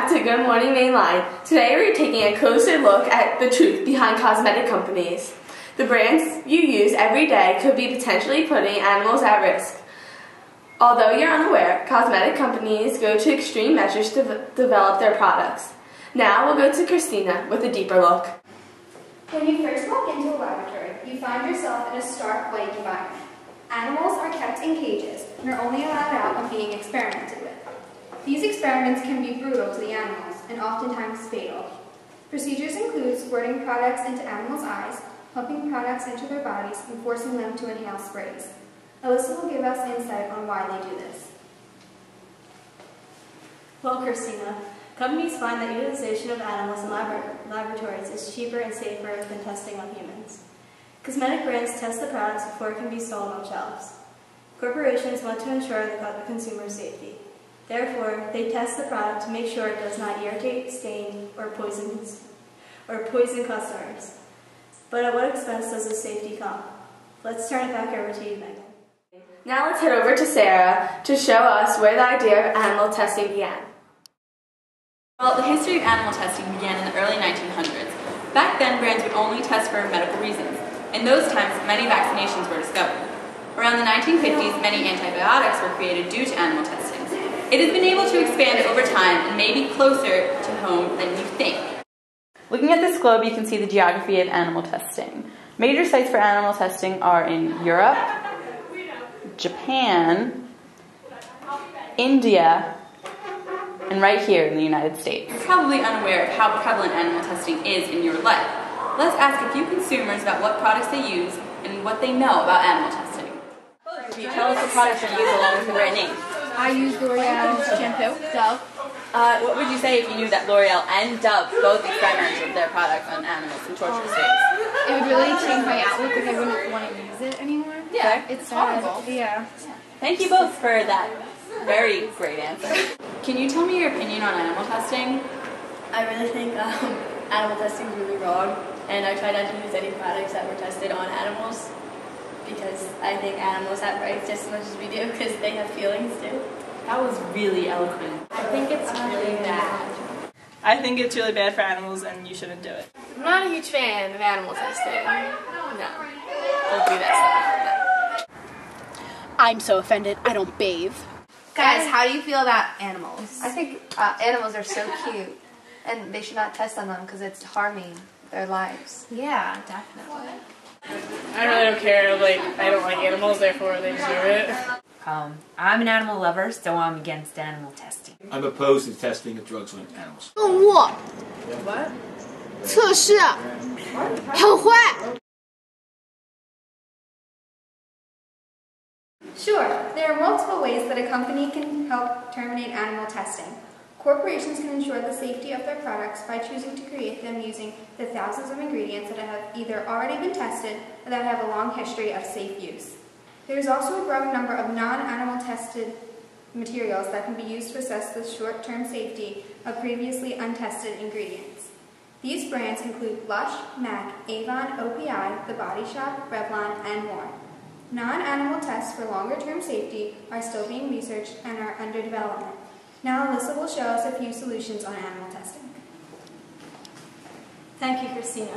back to Good Morning Mainline. Today we're taking a closer look at the truth behind cosmetic companies. The brands you use every day could be potentially putting animals at risk. Although you're unaware, cosmetic companies go to extreme measures to develop their products. Now we'll go to Christina with a deeper look. When you first walk into a laboratory, you find yourself in a stark white environment. Animals are kept in cages and are only allowed out when being experimented with. These experiments can be brutal to the animals and oftentimes fatal. Procedures include squirting products into animals' eyes, pumping products into their bodies, and forcing them to inhale sprays. Alyssa will give us insight on why they do this. Well, Christina, companies find that utilization of animals in laboratories is cheaper and safer than testing on humans. Cosmetic brands test the products before it can be sold on shelves. Corporations want to ensure the consumer safety. Therefore, they test the product to make sure it does not irritate, stain, or poison customers. But at what expense does this safety come? Let's turn it back over to you, Megan. Now let's head over to Sarah to show us where the idea of animal testing began. Well, the history of animal testing began in the early 1900s. Back then, brands would only test for medical reasons. In those times, many vaccinations were discovered. Around the 1950s, many antibiotics were created due to animal testing. It has been able to expand over time and may be closer to home than you think. Looking at this globe, you can see the geography of animal testing. Major sites for animal testing are in Europe, Japan, India, and right here in the United States. You're probably unaware of how prevalent animal testing is in your life. Let's ask a few consumers about what products they use and what they know about animal testing. Can you tell us the products you use along with the brand name? I use L'Oreal shampoo, Dove. What would you say if you knew that L'Oreal and Dove both experimented with their products on animals in torture states? It would really change my outlook if I wouldn't want to use it anymore. Yeah, It's horrible. Yeah. Thank you both for that very great answer. Can you tell me your opinion on animal testing? I really think animal testing is really wrong, and I try not to use any products that were tested on animals because I think animals have rights just as much as we do because they have feelings too. That was really eloquent. I think it's really bad. I think it's really bad for animals and you shouldn't do it. I'm not a huge fan of animal testing. No. Don't do that stuff. No. I'm so offended, I don't bathe. Guys, how do you feel about animals? I think animals are so cute, and they should not test on them because it's harming their lives. Yeah, definitely. I really don't care, I don't like animals, therefore they deserve it. I'm an animal lover, so I'm against animal testing. I'm opposed to testing of drugs on animals. 动物测试很坏。 Sure, there are multiple ways that a company can help terminate animal testing. Corporations can ensure the safety of their products by choosing to create them using the thousands of ingredients that have either already been tested or that have a long history of safe use. There is also a growing number of non-animal tested materials that can be used to assess the short-term safety of previously untested ingredients. These brands include Lush, MAC, Avon, OPI, The Body Shop, Revlon, and more. Non-animal tests for longer-term safety are still being researched and are under development. Now Alyssa will show us a few solutions on animal testing. Thank you, Christina.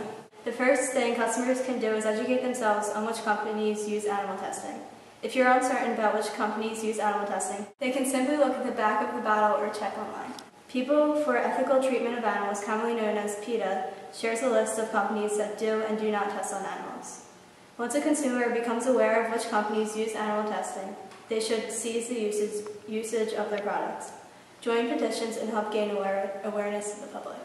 The first thing customers can do is educate themselves on which companies use animal testing. If you're uncertain about which companies use animal testing, they can simply look at the back of the bottle or check online. People for Ethical Treatment of Animals, commonly known as PETA, shares a list of companies that do and do not test on animals. Once a consumer becomes aware of which companies use animal testing, they should cease the usage of their products, join petitions, and help gain awareness of the public.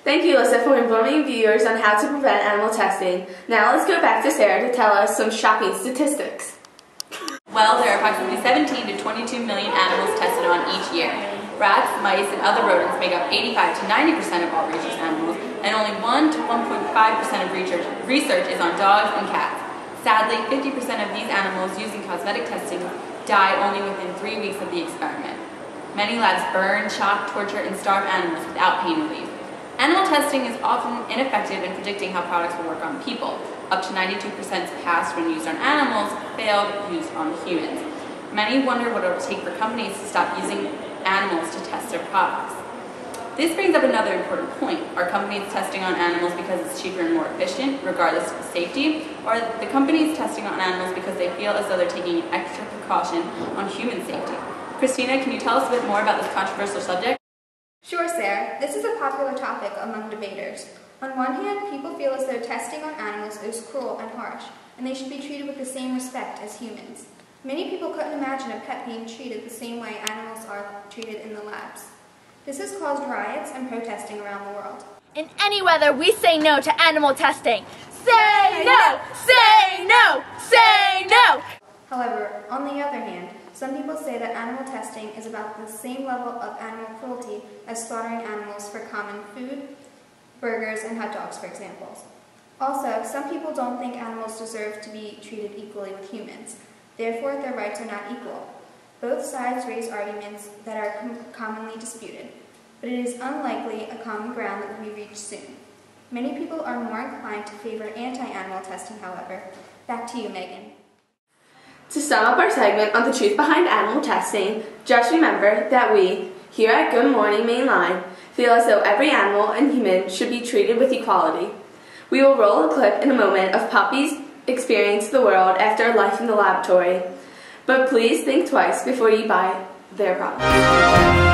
Thank you, Alyssa, for informing viewers on how to prevent animal testing. Now let's go back to Sarah to tell us some shocking statistics. Well, there are approximately 17 to 22 million animals tested on each year. Rats, mice, and other rodents make up 85 to 90% of all research animals, and only 1 to 1.5% of research is on dogs and cats. Sadly, 50% of these animals used in cosmetic testing die only within 3 weeks of the experiment. Many labs burn, shock, torture, and starve animals without pain relief. Animal testing is often ineffective in predicting how products will work on people. Up to 92% passed when used on animals, failed used on humans. Many wonder what it will take for companies to stop using animals to test their products. This brings up another important point. Are companies testing on animals because it's cheaper and more efficient, regardless of safety? Or are the companies testing on animals because they feel as though they're taking extra precaution on human safety? Christina, can you tell us a bit more about this controversial subject? Sure, Sarah. This is a popular topic among debaters. On one hand, people feel as though testing on animals is cruel and harsh, and they should be treated with the same respect as humans. Many people couldn't imagine a pet being treated the same way animals are treated in the labs. This has caused riots and protesting around the world. In any weather, we say no to animal testing. Say no! Say no! Say no! However, on the other hand, some people say that animal testing is about the same level of animal cruelty as slaughtering animals for common food, burgers, and hot dogs, for example. Also, some people don't think animals deserve to be treated equally with humans. Therefore, their rights are not equal. Both sides raise arguments that are commonly disputed, but it is unlikely a common ground that will be reached soon. Many people are more inclined to favor anti-animal testing, however. Back to you, Megan. To sum up our segment on the truth behind animal testing, just remember that we, here at Good Morning Mainline, feel as though every animal and human should be treated with equality. We will roll a clip in a moment of puppies' experience the world after life in the laboratory. But please think twice before you buy their products.